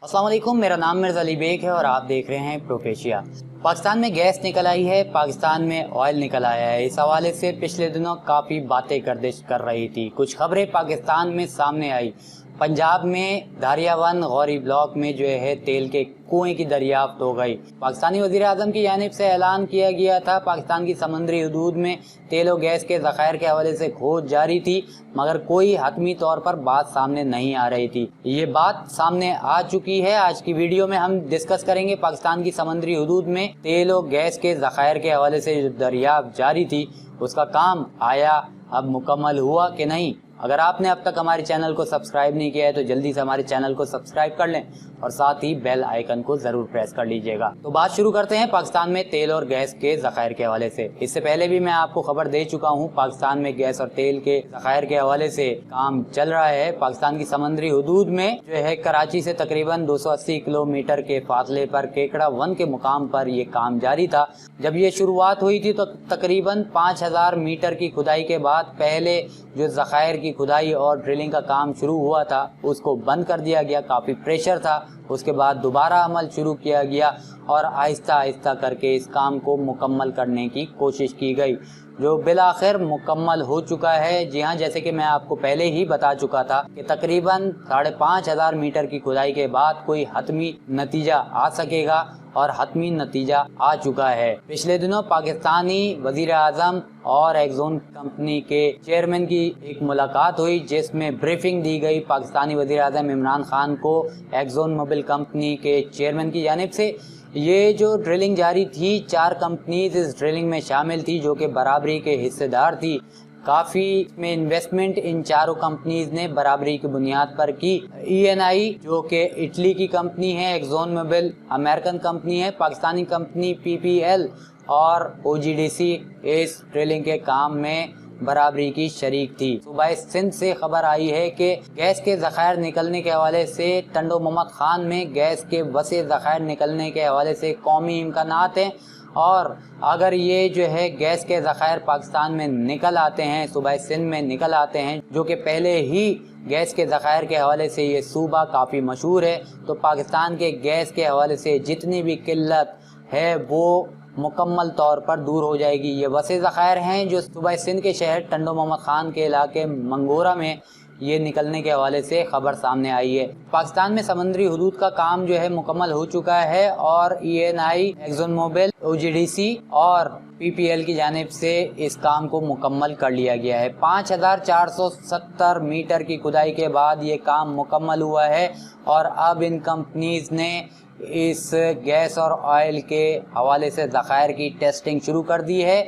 अस्सलाम वालेकुम, मेरा नाम मिर्ज़ा अली बेग है और आप देख रहे हैं प्रोपेशिया। पाकिस्तान में गैस निकल आई है, पाकिस्तान में ऑयल निकल आया है। इस हवाले से पिछले दिनों काफ़ी बातें गर्दिश कर रही थी। कुछ खबरें पाकिस्तान में सामने आई। पंजाब में धारियावन गौरी ब्लॉक में जो है तेल के कुएं की दरियाफ्त हो गई। पाकिस्तानी वज़ीर आज़म की जानिब से ऐलान किया गया था पाकिस्तान की समुद्री हदूद में तेल और गैस के ज़खायर के हवाले से खोज जारी थी, मगर कोई हतमी तौर पर बात सामने नहीं आ रही थी। ये बात सामने आ चुकी है। आज की वीडियो में हम डिस्कस करेंगे पाकिस्तान की समुद्री हदूद में तेल और गैस के ज़खायर के हवाले से जो दरियाफ्त जारी थी उसका काम आया, अब मुकम्मल हुआ कि नहीं। अगर आपने अब तक हमारे चैनल को सब्सक्राइब नहीं किया है तो जल्दी से हमारे चैनल को सब्सक्राइब कर लें और साथ ही बेल आइकन को जरूर प्रेस कर लीजिएगा। तो बात शुरू करते हैं पाकिस्तान में तेल और गैस के ज़खायर के हवाले से। इससे पहले भी मैं आपको खबर दे चुका हूं, पाकिस्तान में गैस और तेल के ज़खायर के हवाले से काम चल रहा है। पाकिस्तान की समुद्री हदूद में जो है कराची से तकरीबन 280 किलोमीटर के फासले पर केकड़ा 1 के मुकाम पर ये काम जारी था। जब ये शुरुआत हुई थी तो तकरीबन 5000 मीटर की खुदाई के बाद पहले जो ज़खायर की खुदाई और ड्रिलिंग का काम शुरू हुआ था उसको बंद कर दिया गया। काफ़ी प्रेशर था। उसके बाद दोबारा अमल शुरू किया गया और आहिस्ता आहिस्ता करके इस काम को मुकम्मल करने की कोशिश की गई, जो बिलाखिर मुकम्मल हो चुका है। जी हाँ, जैसे कि मैं आपको पहले ही बता चुका था कि तकरीबन 5500 मीटर की खुदाई के बाद कोई हतमी नतीजा आ सकेगा और हतमी नतीजा आ चुका है। पिछले दिनों पाकिस्तानी वजीर आज़म और एक्सोन कंपनी के चेयरमैन की एक मुलाकात हुई जिसमें ब्रीफिंग दी गई पाकिस्तानी वजीर आज़म इमरान खान को एक्सोन मोबिल कंपनी के चेयरमैन की जानिब से। ये जो ड्रिलिंग जारी थी, 4 कंपनीज इस ड्रिलिंग में शामिल थी जो कि बराबरी के हिस्सेदार थी। काफ़ी में इन्वेस्टमेंट इन चारों कंपनीज ने बराबरी की बुनियाद पर की। ENI जो कि इटली की कंपनी है, एक्सोन मोबिल अमेरिकन कंपनी है, पाकिस्तानी कंपनी PPL और OGDC इस ड्रिलिंग के काम में बराबरी की शरीक थी। सूबाए सिंध से खबर आई है कि गैस के ज़खायर निकलने के हवाले से टंडो मोहम्मद खान में गैस के वसे ज़खायर निकलने के हवाले से कौमी इम्कानात हैं और अगर ये जो है गैस के ज़खायर पाकिस्तान में निकल आते हैं, सूबा सिंध में निकल आते हैं, जो कि पहले ही गैस के ज़खायर के हवाले से ये सूबा काफ़ी मशहूर है, तो पाकिस्तान के गैस के हवाले से जितनी भी किल्लत है वो मुकम्मल तौर पर दूर हो जाएगी। ये वसे ज़खायर हैं जो सूबा सिंध के शहर टंडो मोहम्मद खान के इलाके मंगोरा में ये निकलने के हवाले से खबर सामने आई है। पाकिस्तान में समुद्री हदूद का काम जो है मुकम्मल हो चुका है और ENI, एक्सोन मोबिल, OGDC और PPL की जानिब से इस काम को मुकम्मल कर लिया गया है। 5470 मीटर की खुदाई के बाद ये काम मुकम्मल हुआ है और अब इन कंपनीज ने इस गैस और ऑयल के हवाले से ज़खायर की टेस्टिंग शुरू कर दी है।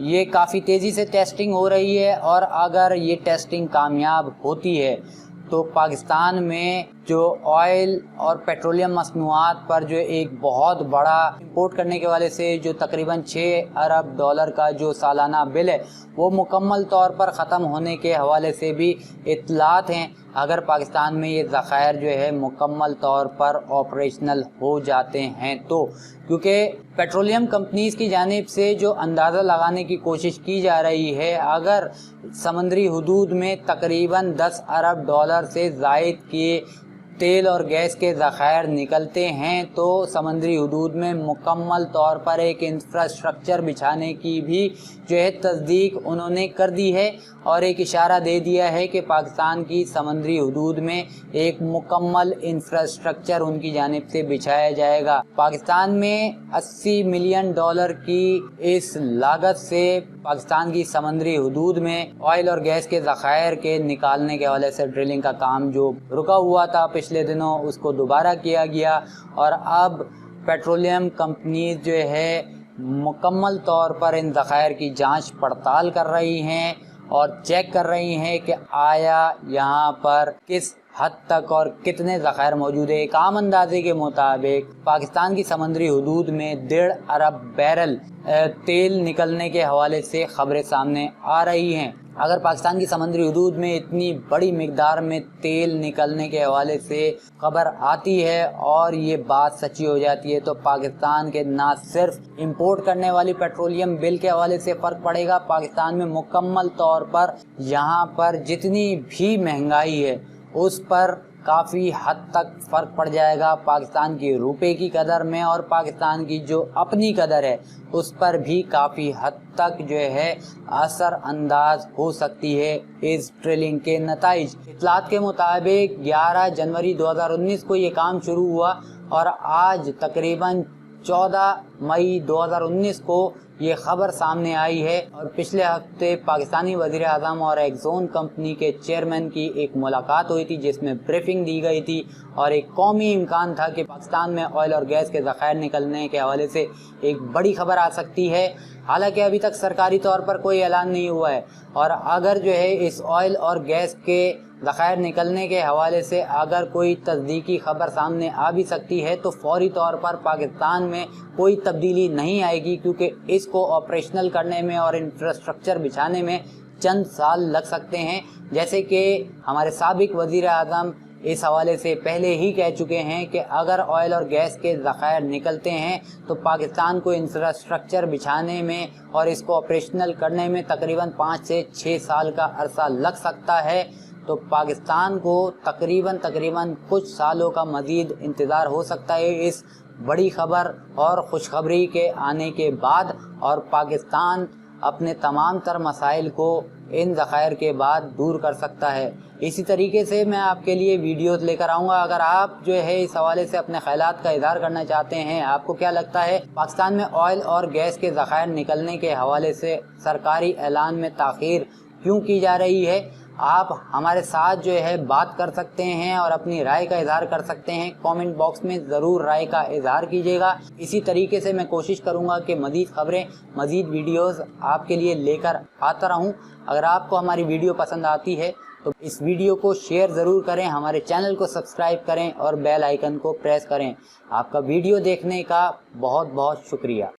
ये काफ़ी तेज़ी से टेस्टिंग हो रही है और अगर ये टेस्टिंग कामयाब होती है तो पाकिस्तान में जो ऑयल और पेट्रोलियम मसनूआत पर जो एक बहुत बड़ा इंपोर्ट करने के वाले से जो तकरीबन 6 अरब डॉलर का जो सालाना बिल है वो मुकम्मल तौर पर ख़त्म होने के हवाले से भी इत्तलात हैं। अगर पाकिस्तान में ये ज़खायर जो है मुकम्मल तौर पर ऑपरेशनल हो जाते हैं तो, क्योंकि पेट्रोलियम कंपनीज़ की जानिब से जो अंदाज़ा लगाने की कोशिश की जा रही है, अगर समुद्री हदूद में तकरीबन 10 अरब डॉलर से ज़ायद के तेल और गैस के ज़खायर निकलते हैं तो समुद्री हदूद में मुकम्मल तौर पर एक इंफ्रास्ट्रक्चर बिछाने की भी जो है तस्दीक उन्होंने कर दी है और एक इशारा दे दिया है कि पाकिस्तान की समुद्री हदूद में एक मुकम्मल इंफ्रास्ट्रक्चर उनकी जानिब से बिछाया जाएगा। पाकिस्तान में 80 मिलियन डॉलर की इस लागत से पाकिस्तान की समुद्री हदूद में ऑयल और गैस के ज़खायर के निकालने के हवाले से ड्रिलिंग का काम जो रुका हुआ था पिछले दिनों उसको दोबारा किया गया और अब पेट्रोलियम कंपनी जो है मुकम्मल तौर पर इन ज़खायर की जांच पड़ताल कर रही हैं और चेक कर रही हैं कि आया यहाँ पर किस हद तक और कितने ज़खायर मौजूद है। एक आम अंदाजे के मुताबिक पाकिस्तान की समुद्री हदूद में 1.5 अरब बैरल तेल निकलने के हवाले से खबरें सामने आ रही हैं। अगर पाकिस्तान की समुद्री हदूद में इतनी बड़ी मिकदार में तेल निकलने के हवाले से खबर आती है और ये बात सच्ची हो जाती है तो पाकिस्तान के ना सिर्फ इंपोर्ट करने वाली पेट्रोलियम बिल के हवाले से फ़र्क पड़ेगा, पाकिस्तान में मुकम्मल तौर पर यहाँ पर जितनी भी महंगाई है उस पर काफ़ी हद तक फ़र्क पड़ जाएगा पाकिस्तान की रुपए की कदर में, और पाकिस्तान की जो अपनी कदर है उस पर भी काफ़ी हद तक जो है असर अंदाज हो सकती है इस ट्रिलिंग के नताइज। इत्तलात के मुताबिक 11 जनवरी 2019 को ये काम शुरू हुआ और आज तकरीबन 14 मई 2019 को ये खबर सामने आई है। और पिछले हफ्ते पाकिस्तानी वज़ीर आज़म और एक्सॉन कंपनी के चेयरमैन की एक मुलाकात हुई थी जिसमें ब्रीफिंग दी गई थी और एक कौमी इम्कान था कि पाकिस्तान में ऑयल और गैस के ज़खायर निकलने के हवाले से एक बड़ी खबर आ सकती है। हालांकि अभी तक सरकारी तौर पर कोई ऐलान नहीं हुआ है, और अगर जो है इस ऑयल और गैस के ज़खायर निकलने के हवाले से अगर कोई तस्दीकी खबर सामने आ भी सकती है तो फौरी तौर पर पाकिस्तान में कोई तब्दीली नहीं आएगी, क्योंकि इसको ऑपरेशनल करने में और इंफ्रास्ट्रक्चर बिछाने में चंद साल लग सकते हैं। जैसे कि हमारे साबिक वज़ीर आज़म इस हवाले से पहले ही कह चुके हैं कि अगर ऑयल और गैस के ज़खायर निकलते हैं तो पाकिस्तान को इंफ्रास्ट्रक्चर बिछाने में और इसको ऑपरेशनल करने में तकरीबन 5 से 6 साल का अरसा लग सकता है। तो पाकिस्तान को तकरीबन कुछ सालों का मज़ीद इंतज़ार हो सकता है इस बड़ी खबर और खुशखबरी के आने के बाद, और पाकिस्तान अपने तमाम तर मसाइल को इन ज़खायर के बाद दूर कर सकता है। इसी तरीके से मैं आपके लिए वीडियोस लेकर आऊँगा। अगर आप जो है इस हवाले से अपने ख़यालात का इज़हार करना चाहते हैं, आपको क्या लगता है पाकिस्तान में ऑयल और गैस के ज़खायर निकलने के हवाले से सरकारी ऐलान में ताख़ीर क्यों की जा रही है, आप हमारे साथ जो है बात कर सकते हैं और अपनी राय का इज़हार कर सकते हैं। कमेंट बॉक्स में ज़रूर राय का इज़हार कीजिएगा। इसी तरीके से मैं कोशिश करूंगा कि मज़ीद खबरें, मज़ीद वीडियोस आपके लिए लेकर आता रहूं। अगर आपको हमारी वीडियो पसंद आती है तो इस वीडियो को शेयर ज़रूर करें, हमारे चैनल को सब्सक्राइब करें और बेल आइकन को प्रेस करें। आपका वीडियो देखने का बहुत बहुत शुक्रिया।